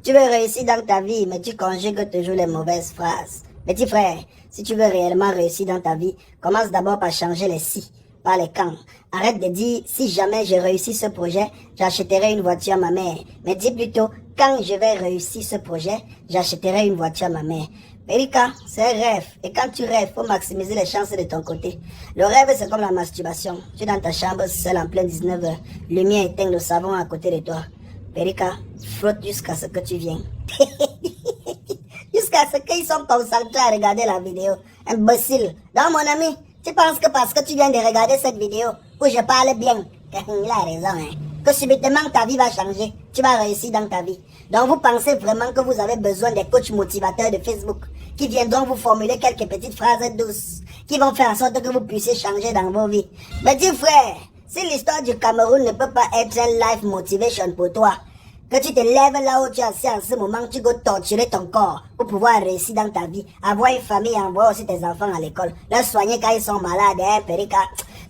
Tu veux réussir dans ta vie, mais tu conjugues toujours les mauvaises phrases. Petit frère, si tu veux réellement réussir dans ta vie, commence d'abord par changer les si, pas les quand. Arrête de dire, si jamais je réussis ce projet, j'achèterai une voiture à ma mère. Mais dis plutôt, quand je vais réussir ce projet, j'achèterai une voiture à ma mère. Erika, c'est un rêve. Et quand tu rêves, faut maximiser les chances de ton côté. Le rêve, c'est comme la masturbation. Tu es dans ta chambre seule en plein 19h. Lumière éteinte, le savon à côté de toi. Erika, frotte jusqu'à ce que tu viennes. Jusqu'à ce qu'ils sont concentrés à regarder la vidéo. Imbécile. Donc, mon ami, tu penses que parce que tu viens de regarder cette vidéo, où je parle bien, il a raison, hein, que subitement ta vie va changer, tu vas réussir dans ta vie. Donc, vous pensez vraiment que vous avez besoin des coachs motivateurs de Facebook qui viendront vous formuler quelques petites phrases douces, qui vont faire en sorte que vous puissiez changer dans vos vies. Mais dis frère, si l'histoire du Cameroun ne peut pas être un life motivation pour toi, que tu te lèves là où tu es assis en ce moment, tu dois torturer ton corps pour pouvoir réussir dans ta vie, avoir une famille et envoyer aussi tes enfants à l'école, leur soigner quand ils sont malades, hein, Périka.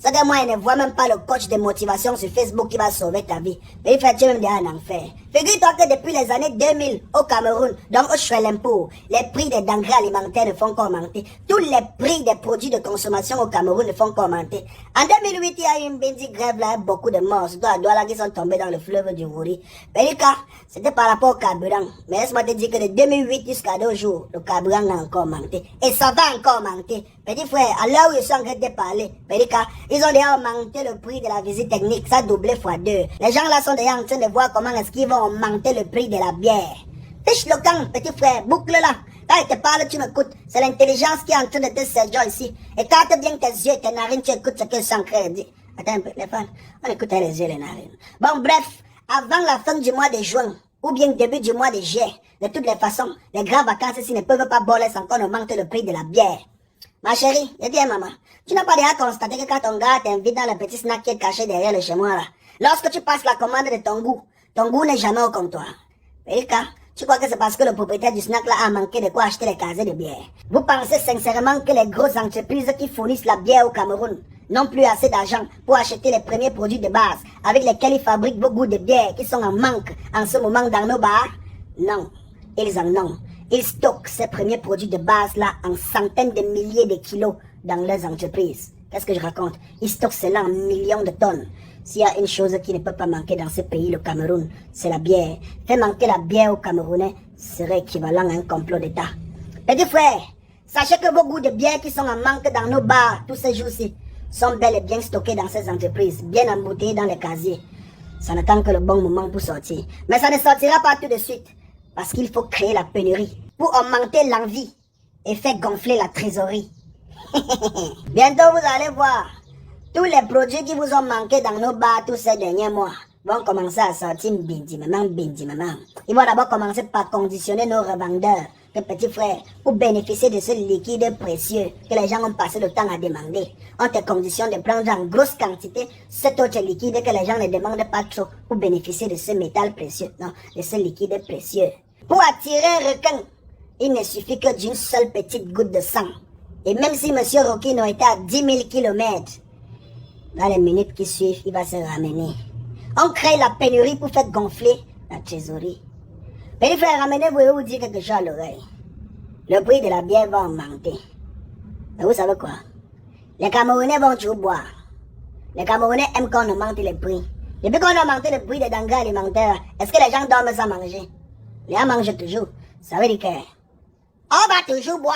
C'est que moi, je ne vois même pas le coach de motivation sur Facebook qui va sauver ta vie. Mais il fait tu même déjà un enfer. Figure-toi que depuis les années 2000 au Cameroun, donc au Chouelempo, les prix des denrées alimentaires ne font qu'augmenter. Tous les prix des produits de consommation au Cameroun ne font qu'augmenter. En 2008, il y a eu une bendie grève là, beaucoup de morts, surtout à Douala qui sont tombés dans le fleuve du Wouri. Périka, c'était par rapport au carburant. Mais laisse-moi te dire que de 2008 jusqu'à 2 jours, le carburant a encore augmenté. Et ça va encore augmenter. Petit frère, à l'heure où je suis en train de parler, Périka, ils ont déjà augmenté le prix de la visite technique. Ça a doublé fois 2. Les gens là sont déjà en train de voir comment est-ce qu'ils vont augmenter le prix de la bière. Fiche le camp, petit frère, boucle là. Quand je te parle, tu m'écoutes. C'est l'intelligence qui est en train de te séduire ici. Écarte bien tes yeux et tes narines, tu écoutes ce que Sancré dit. Attends un peu, les fans. On écoute les yeux et les narines. Bon, bref, avant la fin du mois de juin, ou bien début du mois de juillet, de toutes les façons, les grandes vacances ici ne peuvent pas boler sans qu'on augmente le prix de la bière. Ma chérie, je dis à maman, tu n'as pas déjà constaté que quand ton gars t'invite dans le petit snack qui est caché derrière le chez moi là, lorsque tu passes la commande de ton goût n'est jamais au comptoir. Erika, tu crois que c'est parce que le propriétaire du snack là a manqué de quoi acheter les casiers de bière? Vous pensez sincèrement que les grosses entreprises qui fournissent la bière au Cameroun n'ont plus assez d'argent pour acheter les premiers produits de base avec lesquels ils fabriquent vos goûts de bière qui sont en manque en ce moment dans nos bars? Non, ils en ont. Ils stockent ces premiers produits de base-là en centaines de milliers de kilos dans leurs entreprises. Qu'est-ce que je raconte? Ils stockent cela en millions de tonnes. S'il y a une chose qui ne peut pas manquer dans ce pays, le Cameroun, c'est la bière. Faire manquer la bière aux Camerounais serait équivalent à un complot d'État. Petit frère, sachez que vos goûts de bière qui sont en manque dans nos bars tous ces jours-ci sont bel et bien stockés dans ces entreprises, bien embouteillés dans les casiers. Ça n'attend que le bon moment pour sortir. Mais ça ne sortira pas tout de suite. Parce qu'il faut créer la pénurie pour augmenter l'envie et faire gonfler la trésorerie. Bientôt vous allez voir, tous les produits qui vous ont manqué dans nos bars tous ces derniers mois vont commencer à sortir bindi maman. Ils vont d'abord commencer par conditionner nos revendeurs, les petits frères, pour bénéficier de ce liquide précieux que les gens ont passé le temps à demander. On te conditionne de prendre en grosse quantité cet autre liquide que les gens ne demandent pas trop pour bénéficier de ce métal précieux, non, de ce liquide précieux. Pour attirer un requin, il ne suffit que d'une seule petite goutte de sang. Et même si M. Rokino était à 10 000 km, dans les minutes qui suivent, il va se ramener. On crée la pénurie pour faire gonfler la trésorerie. Petit frère, ramenez-vous et vous dire quelque chose à l'oreille. Le prix de la bière va augmenter. Mais vous savez quoi? Les Camerounais vont toujours boire. Les Camerounais aiment qu'on augmente les prix. Depuis qu'on a augmenté le prix des denrées alimentaires, est-ce que les gens dorment sans manger? Les gens mangent toujours. Ça veut dire que on va toujours boire.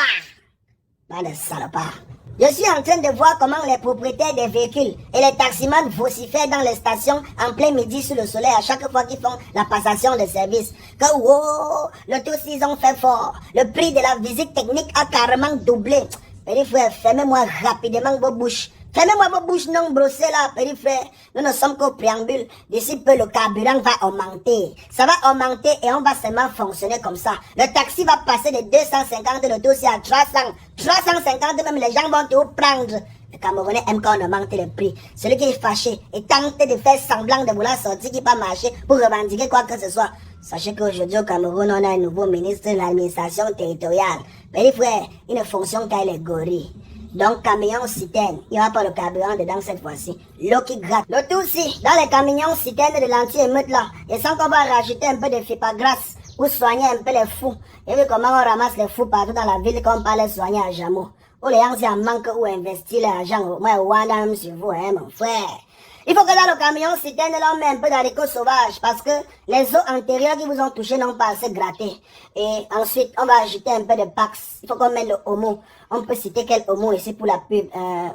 Pas de salopard. Je suis en train de voir comment les propriétaires des véhicules et les taximans vocifèrent dans les stations en plein midi sous le soleil à chaque fois qu'ils font la passation de service. Que wow, le tout 6 ont fait fort. Le prix de la visite technique a carrément doublé. Petit frère, fermez-moi rapidement vos bouches. Fermez-moi vos bouches non brossées là, petit frère. Nous ne sommes qu'au préambule. D'ici peu, le carburant va augmenter. Ça va augmenter et on va seulement fonctionner comme ça. Le taxi va passer de 250 le dossier à 300. 350 même, les gens vont tout prendre. Les Camerounais aiment quand on augmente le prix. Celui qui est fâché et tente de faire semblant de vouloir sortir qui pas marcher pour revendiquer quoi que ce soit. Sachez qu'aujourd'hui au Cameroun, on a un nouveau ministre de l'administration territoriale. Petit frère, il ne fonctionne qu'avec les gorilles. Donc, camion citerne, il n'y aura pas le carburant dedans cette fois-ci. L'eau qui gratte. Le tout aussi, dans les camions citernes de l'anti-émeute là, et sans qu'on va rajouter un peu de fipagrasse pour soigner un peu les fous. Et vu comment on ramasse les fous partout dans la ville qu'on parle soigner à Jamo. Ou les gens en manquent ou investir l'argent. Moi, Wanda, même sur vous, hein, mon frère. Il faut que dans le camion citerne, là, on met un peu d'haricots sauvages parce que les os antérieurs qui vous ont touché n'ont pas assez gratté. Et ensuite, on va ajouter un peu de Pax. Il faut qu'on mette le homo. On peut citer quel homo ici pour la pub.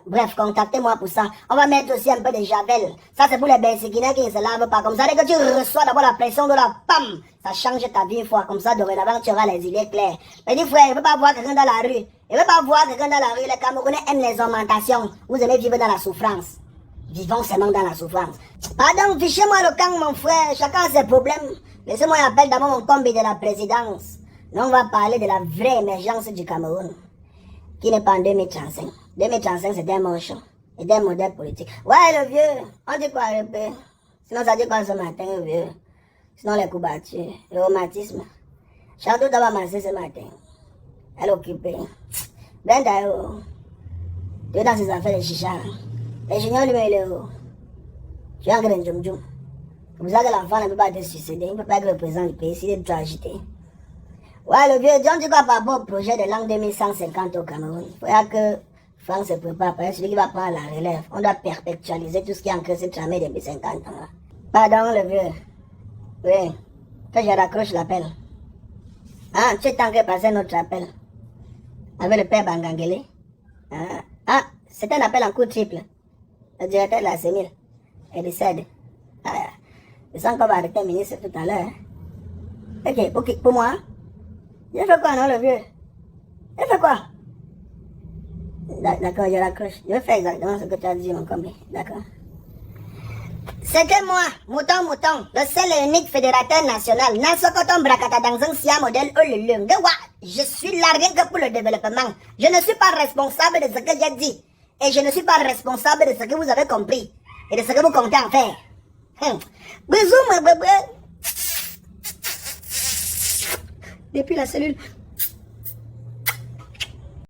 Bref, contactez-moi pour ça. On va mettre aussi un peu de Javel. Ça, c'est pour les Bensikinais qui ne se lavent pas. Comme ça, dès que tu reçois d'abord la pression de la pam, ça change ta vie une fois. Comme ça, dorénavant, tu auras les idées claires. Mais dis, frère, il ne veut pas voir quelqu'un dans la rue. Il ne veut pas voir quelqu'un dans la rue. Les Camerounais aiment les augmentations. Vous aimez vivre dans la souffrance. Vivons seulement dans la souffrance. Pardon, fichez-moi le camp, mon frère. Chacun a ses problèmes. Laissez-moi appeler d'abord mon combi de la présidence. Là, on va parler de la vraie émergence du Cameroun. Qui n'est pas en 2035. 2035, c'est un moche. Et d'un modèle politique. Ouais, le vieux. On dit quoi, le père? Sinon, ça dit quoi ce matin, le vieux? Sinon, les coups battus. Le rhumatisme. Chardot d'abord massé ce matin. Elle est occupée. Ben d'ailleurs. Tu es dans ses affaires de chicha. Les juniors lui met le haut. Tu as un grand djum djum. C'est pour ça que l'enfant ne peut pas être suicidé. Il ne peut pas être le président du pays s'il est trop agité. Ouais, le vieux John, tu crois par rapport au projet de l'an 2150 au Cameroun. Il faudra que France se prépare pour être celui qui va prendre la relève. On doit perpétualiser tout ce qui est ancré cette tramée depuis 50 ans. Pardon, le vieux. Oui. Quand je raccroche l'appel. Ah, tu es tant que passer notre appel. Avec le père Bangangele. Ah, c'est un appel en coup triple. Le directeur de la CEMIL. Elle décède. Ah, je sens qu'on va arrêter le ministre tout à l'heure. Ok, pour moi. Il fait quoi, non, le vieux? Il fait quoi? D'accord, je raccroche. Je vais faire exactement ce que tu as dit, mon combi. D'accord. C'est que moi, Mouton, le seul et unique fédérateur national, Nansokoton Brakata dans un Sia modèle Olulung. Je suis là rien que pour le développement. Je ne suis pas responsable de ce que j'ai dit. Et je ne suis pas responsable de ce que vous avez compris. Et de ce que vous comptez en faire. Bisous, mon bébé. Depuis la cellule.